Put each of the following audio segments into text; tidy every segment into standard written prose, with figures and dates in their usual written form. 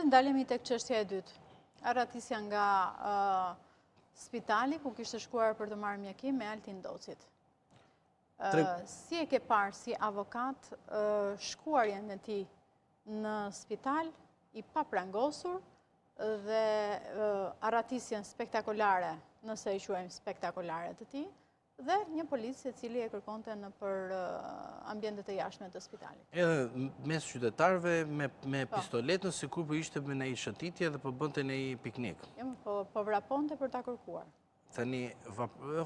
ndalemi tek çështja e dytë. Arratisja nga spitali ku kishte shkuar për të marrë mjekim me Altin Docit. Si e ke parë si avokat shkuarjen e tij në spital i paprangosur dhe arratisjen spektakolare, nëse i quajmë spektakolare të tij, dhe një policë i cili e kërkonte në për ambientet e jashtme të spitalit. Edhe mes qytetarëve me pistoletën sikur po ishte me një shëtitje dhe po bënte një piknik. Po vraponte për ta kërkuar. Tani,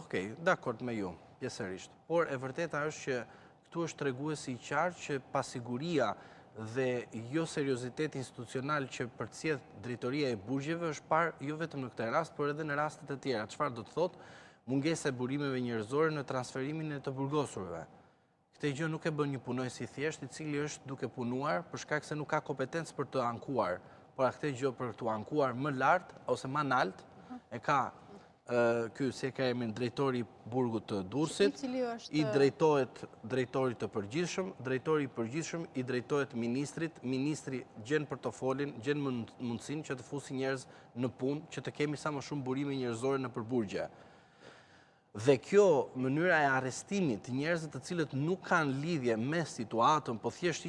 okej, dakord me ju, pjesërisht. Por e vërteta është që këtu është treguesi i qartë që pasiguria dhe jo seriozitet institucional që përcjell drejtoria e burgjeve është parë jo vetëm në këtë rast, por edhe në rastet e tjera. Çfarë do të thotë? Mungesa e burimeve njerëzore në transferimin e të burgosurve. Këtë gjë nuk e bën një punojës i thjesht, i cili është duke punuar për shkak se nuk ka kompetencë për të ankuar, por këtë gjë për të ankuar më lart ose më nalt e ka ky si e ka emrin drejtori i burgut të Durrësit, i drejtohet drejtorit të përgjithshëm, drejtori i përgjithshëm i drejtohet ministrit, ministri gjen portofolin, gjen mundësinë që të fusi njerëz në punë, që të kemi sa më shumë burime njerëzore në përburgje. Dhe kjo mënyra e arrestimit të njerëzve të cilët nuk kanë lidhje me situatën, po thjesht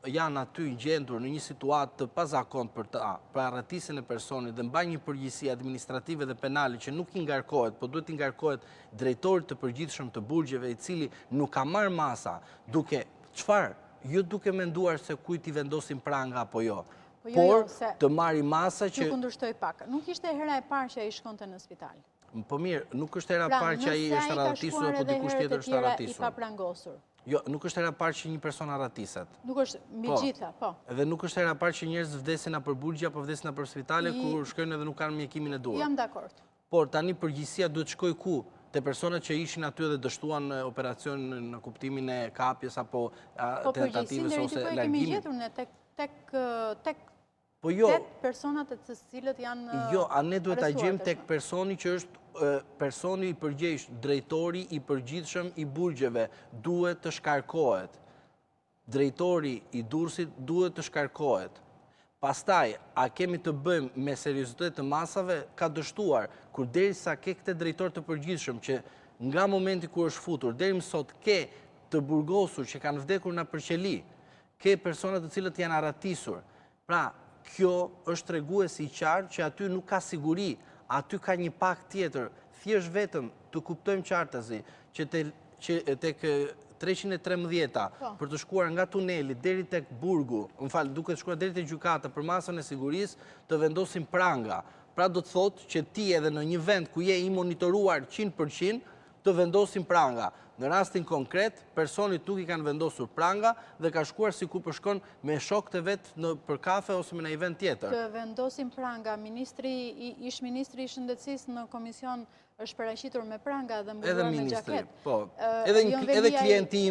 janë aty gjendur në një situatë të pazakontë për arratisjen e personit dhe mbajnë një përgjegjësi administrative dhe penale që nuk i ngarkohet, po duhet i ngarkohet drejtorit të përgjithshëm të burgjeve, i cili nuk ka marrë masa, duke çfarë? Jo duke menduar se kujt i vendosin pranga apo jo. Por të marrë masa që ju kundërshtoj pak. Nuk ishte hera e parë që ai shkonte në spital. Po mirë, nuk është hera parë që ai është arratisur apo dikush tjetër është arratisur. Jo, nuk është hera parë që një person arratiset. Nuk është mbi gjitha, po. Edhe nuk është hera parë që njerëz vdesin nëpër burgje apo vdesin nëpër spitale kur shkojnë edhe nuk kanë mjekimin e duhur. Jam dakord. Por tani përgjegjësia duhet shkojë ku? Te personat që ishin aty dhe dështuan operacion në kuptimin e kapjes apo tentativës ose largimit. Po përgjegjësinë ne kemi gjetur tek po jo, personat të cilët janë jo, a ne duhet ta gjejmë tek personi që është personi i përgjegjshëm, drejtori i përgjithshëm i burgjeve duhet të shkarkohet. Drejtori i Durrësit duhet të shkarkohet. Pastaj, a kemi të bëjmë me seriozitet të masave, ka dështuar, kur derisa ke këtë drejtor të përgjithshëm që nga momenti kur është futur, deri më sot ke të burgosur që kanë vdekur në përqeli, ke personat të cilët janë arratisur. Pra, kjo është treguesi i qartë që aty nuk ka siguri, aty ka një pak tjetër, thjesht vetëm të kuptojmë qartazi që tek 313-a për të shkuar nga tuneli deri tek burgu, duke shkuar deri tek gjykata për masën e sigurisë, të vendosin pranga. Pra do të thotë që ti edhe në një vend ku je i monitoruar 100% të vendosin pranga. Në rastin konkret, personit nuk i kanë vendosur pranga dhe ka shkuar sikur po shkon me shokët e vet për kafe ose në një vend tjetër. Të vendosin pranga, ish ministri i shëndetësisë në komision është paraqitur me pranga dhe mburuar me xhaket. Po. Edhe klienti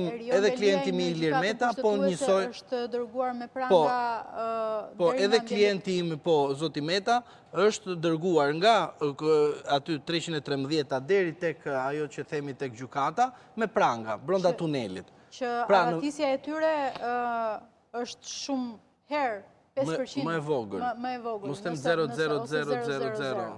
im Ilir Meta po njësoj është dërguar me pranga. Po, edhe klienti im zoti Meta është dërguar nga aty 313 deri tek ajo që themi tek gjykata me pranga brenda tunelit. Që arratisja e tyre është shumë herë 5% më e vogël. Më e vogël. Mos them 00000.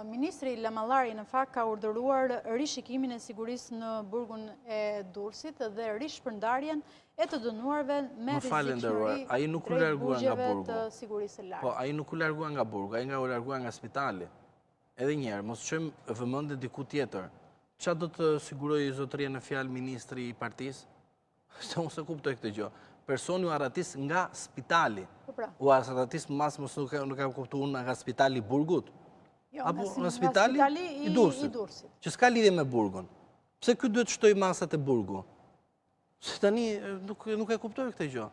Ministri Lamallari në fakt ka urdhëruar rishikimin e sigurisë në burgun e Durrësit dhe rishpërndarjen e të dënuarve me rrezikshmëri. Ai nuk u largua nga burgu. Të sigurisë së lartë. Po, ai nuk u largua nga burgu, ai u largua nga spitali. Edhe një herë, mos çojmë vëmendje diku tjetër. Çfarë do të sigurojë zotëria në fjalë ministri i partisë? Se unë se kuptoj këtë gjë. Personi u arratis nga spitali. U arratis mas mos nuk e kuptuar nga spitali i burgut. Apo në spitali i Durrësit, që s'ka lidhje me burgun. Pse ky duhet shtoj masat e burgu? Se tani nuk e kuptoj këtë gjë.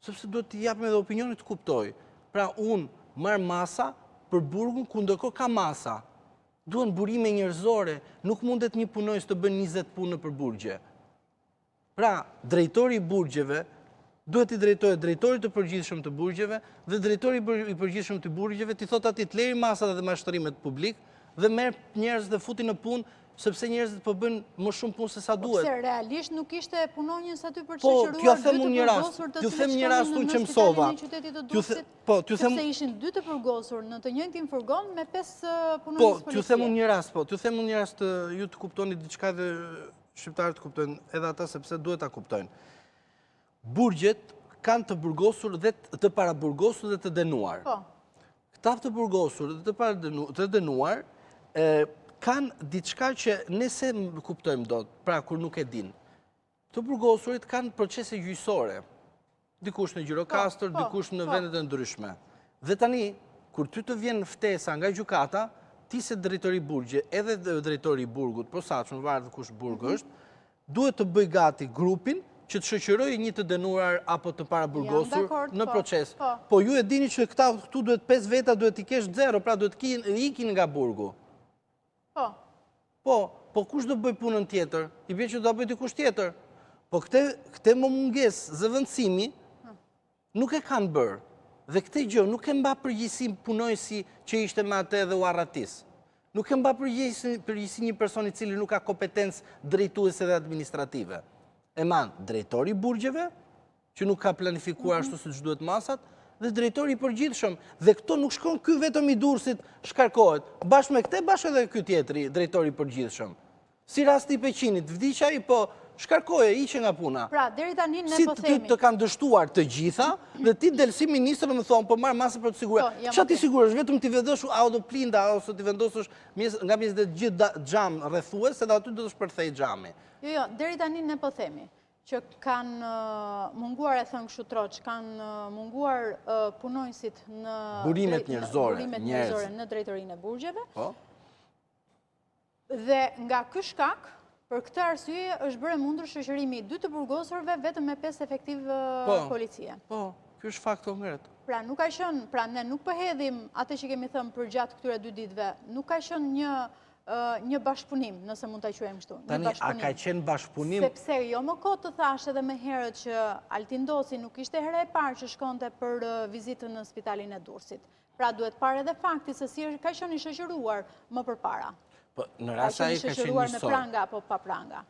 Sepse duhet t'i japim edhe opinionit të kuptoj. Pra unë marr masa për burgun ku ndërkohë ka masa. Duhen burime njerëzore, nuk mundet një punojës të bën 20 punë për burgje. Pra, drejtori i burgjeve duhet i drejtohet drejtorit të përgjithshëm të burgjeve dhe drejtori i përgjithshëm të burgjeve t'i thot atij të lëri masat dhe mashtërimet publik dhe merr njerëz dhe futi në punë sepse njerëzit po bëjnë më shumë punë se sa duhet. Pse realisht nuk ishte punonjës aty për të Po, shoqëruar t'ju them unë një rast, burgosur të t'ju cilët them një shkonin rast në unë që spitalin mësova. e qytetit të T'ju Durrësit, them sepse ishin 2 të burgosur në të njëjtin furgon me 5 Po, punonjës t'ju them policie. unë një rast, t'ju them unë një rast ju të kuptoni diçka dhe shqiptarët kuptojnë edhe ata sepse duhet ta kuptojnë. Burgjet kanë të burgosur dhe të paraburgosur dhe të dënuar. Po. Këta të burgosur dhe të dënuar kanë diçka që nëse kuptojmë dot, pra kur nuk e din. Të burgosurit kanë procese gjyqësore. Dikush në Gjirokastër, dikush në vendet e ndryshme. Dhe tani, kur ty të vjen ftesa nga gjykata, ti se drejtori burgje, edhe drejtori burgut, posaçëm varet kush burg është, duhet të bëj gati grupin që të shoqërojë një të dënuar apo të paraburgosur në proces. Po ju e dini që këtu duhet 5 veta, duhet i kesh 0, pra duhet ikin nga burgu. Po kush do bëj punën tjetër? I bie që do bëj dikush tjetër. Po këte më mungesë zëvendësimi nuk e kanë bërë. Dhe këte gjë nuk e mba përgjegjësi punojësi që ishte me atë edhe u arratis. Nuk e mba përgjegjësi një person i cili nuk ka kompetencë drejtuese dhe administrative. E manë drejtori i burgjeve, që nuk ka planifikuar ashtu siç duhet masat, dhe drejtori i përgjithshëm. Dhe këto nuk shkon ky vetëm i Durrësit shkarkohet. Bashkë me këte, bashkë edhe ky tjetri, drejtori i përgjithshëm. Si rasti i Peqinit, vdiqaj, po shkarkoje, iqe nga puna. Pra, deri tani ne po themi. Si ty të kanë dështuar të gjitha, dhe ti del si ministër më thonë, po marë masë për të siguruar. Qa ti siguresh, vetëm ti vendoshu autoplinda, ose ti vendosësh nga mjesë dhe gjithë gjamë rrethues, se da aty do të shpërthej gjami. Jo, deri tani ne po themi që kanë munguar, e thënë kështu troq, kanë munguar punojësit në burimet njerëzore në drejtorinë e burgjeve, dhe nga ky shkak, për këtë arsye është bërë mundur shoqërimi 2 të burgosurve vetëm me 5 efektiv policie. Po, ky është fakt konkret. Pra nuk ka qenë, pra ne nuk përhedhim atë që kemi thënë për gjatë këtyre 2 ditëve, nuk ka qenë një bashkëpunim, nëse mund ta quajmë kështu. Tani, a ka qenë bashkëpunim? Sepse jo më kot të thash edhe më herët që Altindosi nuk ishte hera e parë që shkonte për vizitën në spitalin e Durrësit. Pra duhet parë edhe fakti se si ka qenë i shoqëruar më përpara. Në rasa i ka qenë shoqëruar me njësor. pranga apo pa pranga.